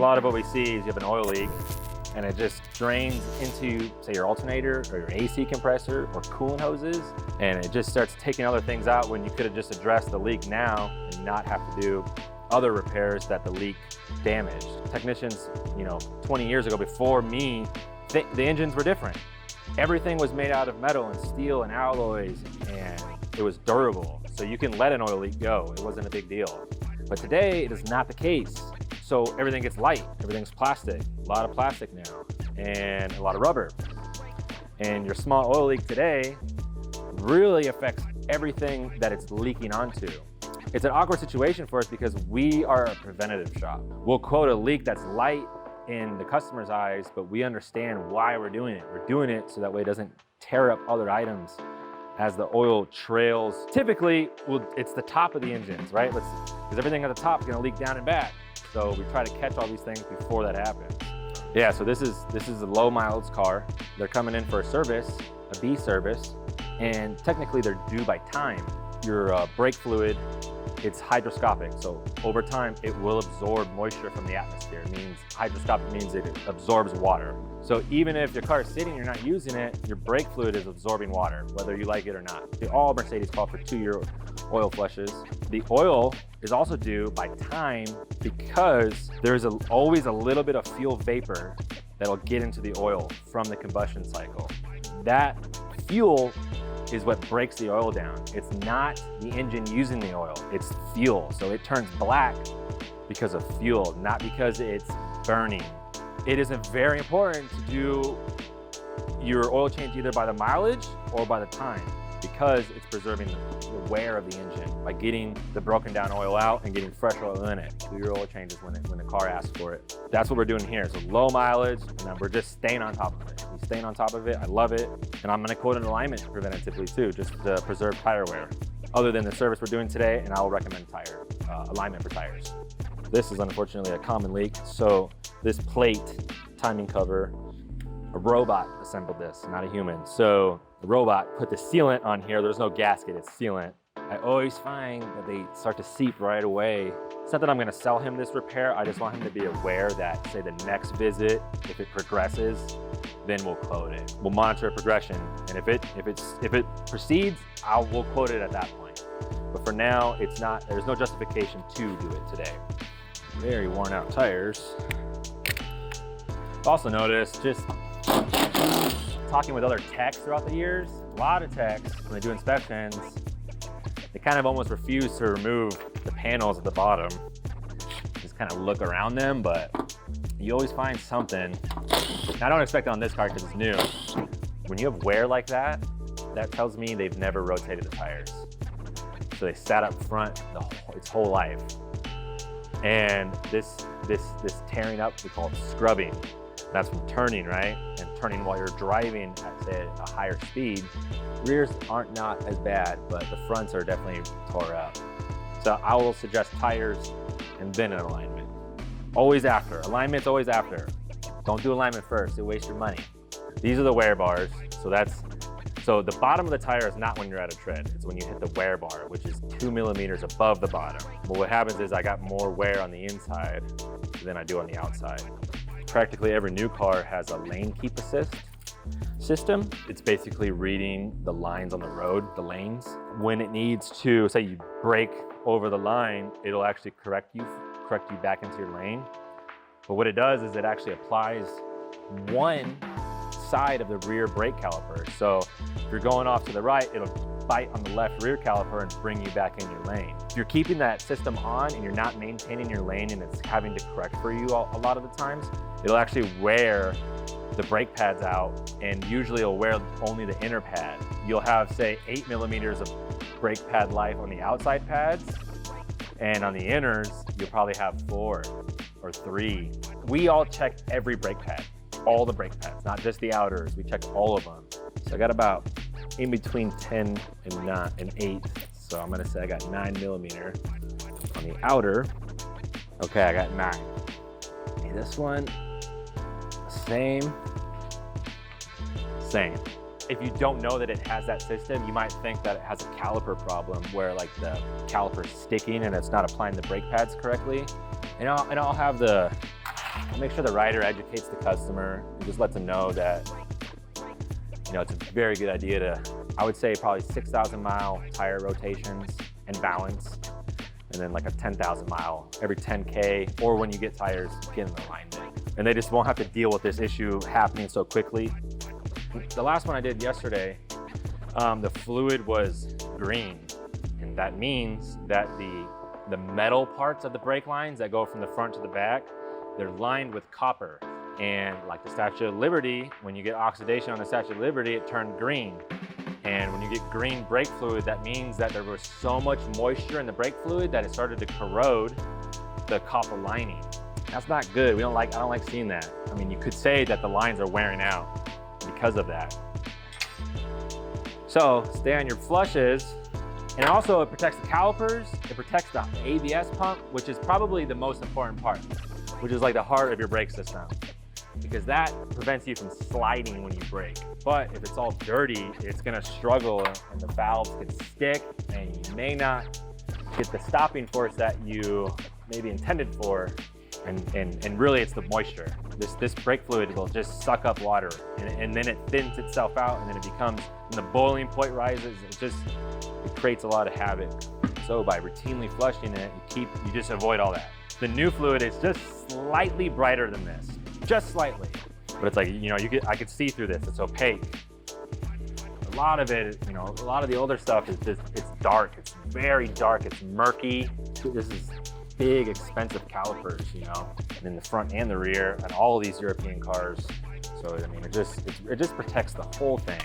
lot of what we see is you have an oil leak and it just drains into, say, your alternator or your AC compressor or coolant hoses, and it just starts taking other things out when you could have just addressed the leak now and not have to do other repairs that the leak damaged. Technicians, 20 years ago before me, the engines were different. Everything was made out of metal and steel and alloys, and it was durable. So you can let an oil leak go. It wasn't a big deal. But today, it is not the case. So everything gets light, everything's plastic, a lot of plastic now, and a lot of rubber. And your small oil leak today really affects everything that it's leaking onto. It's an awkward situation for us because we are a preventative shop. We'll quote a leak that's light in the customer's eyes, but we understand why we're doing it. We're doing it so that way it doesn't tear up other items as the oil trails. Typically, it's the top of the engines, right? Because everything at the top is gonna leak down and back. So we try to catch all these things before that happens. Yeah, so this is a low mileage car. They're coming in for a service, a B service, and technically they're due by time. Your brake fluid, it's hydroscopic. So over time, it will absorb moisture from the atmosphere. It means hydroscopic means it absorbs water. So even if your car is sitting, you're not using it, your brake fluid is absorbing water, whether you like it or not. All Mercedes call for 2-year oil flushes. The oil is also due by time because there's always a little bit of fuel vapor that'll get into the oil from the combustion cycle. That fuel is what breaks the oil down. It's not the engine using the oil, it's fuel. So it turns black because of fuel, not because it's burning. It is very important to do your oil change either by the mileage or by the time, because it's preserving the wear of the engine by getting the broken down oil out and getting fresh oil in it. Do your oil changes when the car asks for it. That's what we're doing here. So low mileage, and then we're just staying on top of it. We're staying on top of it. I love it. And I'm gonna quote an alignment preventatively too, just to preserve tire wear. Other than the service we're doing today, and I'll recommend alignment for tires. This is unfortunately a common leak. So this plate, timing cover, a robot assembled this, not a human. So the robot put the sealant on here. There's no gasket, it's sealant. I always find that they start to seep right away. It's not that I'm gonna sell him this repair. I just want him to be aware that, say, the next visit, if it progresses, then we'll quote it. We'll monitor progression. And if it proceeds, we'll quote it at that point. But for now, there's no justification to do it today. Very worn out tires. Also noticed, just talking with other techs throughout the years, a lot of techs, when they do inspections, they kind of almost refuse to remove the panels at the bottom. Just kind of look around them, but you always find something. I don't expect it on this car because it's new. When you have wear like that, that tells me they've never rotated the tires. So they sat up front its whole life. And this tearing up, we call it scrubbing. That's from turning, right? And turning while you're driving at, say, a higher speed. Rears aren't not as bad, but the fronts are definitely tore up. So I will suggest tires and then an alignment. Always after. Alignment's always after. Don't do alignment first, it wastes your money. These are the wear bars. So the bottom of the tire is not when you're at a tread. It's when you hit the wear bar, which is 2 millimeters above the bottom. But what happens is I got more wear on the inside than I do on the outside. Practically every new car has a lane keep assist system. It's basically reading the lines on the road, the lanes. When it needs to, say you brake over the line, it'll actually correct you back into your lane. But what it does is it actually applies one side of the rear brake caliper. So if you're going off to the right, it'll bite on the left rear caliper and bring you back in your lane. If you're keeping that system on and you're not maintaining your lane and it's having to correct for you a lot of the times, it'll actually wear the brake pads out, and usually it'll wear only the inner pad. You'll have, say, 8 millimeters of brake pad life on the outside pads, and on the inners, you'll probably have 4 or 3. We all check every brake pad, all the brake pads, not just the outers. We check all of them. So I got about in between 10 and 8. So I'm gonna say I got 9 millimeter on the outer. Okay, I got 9. Okay, this one, same. If you don't know that it has that system, you might think that it has a caliper problem where like the caliper's sticking and it's not applying the brake pads correctly. And I'll have the make sure the rider educates the customer and just lets them know that, it's a very good idea to, I would say probably 6,000 mile tire rotations and balance, and then like a 10,000 mile every 10K, or when you get tires, get in alignment. And they just won't have to deal with this issue happening so quickly. The last one I did yesterday, the fluid was green. And that means that the metal parts of the brake lines that go from the front to the back, they're lined with copper. And like the Statue of Liberty, when you get oxidation on the Statue of Liberty, it turned green. And when you get green brake fluid, that means that there was so much moisture in the brake fluid that it started to corrode the copper lining. That's not good. I don't like seeing that. I mean, you could say that the lines are wearing out because of that. So stay on your flushes. And also it protects the calipers, it protects the ABS pump, which is probably the most important part, which is like the heart of your brake system, because that prevents you from sliding when you brake. But if it's all dirty, it's gonna struggle and the valves could stick and you may not get the stopping force that you maybe intended for. And really it's the moisture. This brake fluid will just suck up water and then it thins itself out, and then it becomes, when the boiling point rises, it creates a lot of havoc. So by routinely flushing it, you just avoid all that. The new fluid is just slightly brighter than this, just slightly. But it's like, I could see through this, it's opaque. A lot of it, a lot of the older stuff is just, it's dark, it's very dark, it's murky. This is big, expensive calipers, and in the front and the rear, and all of these European cars. So, I mean, it just protects the whole thing.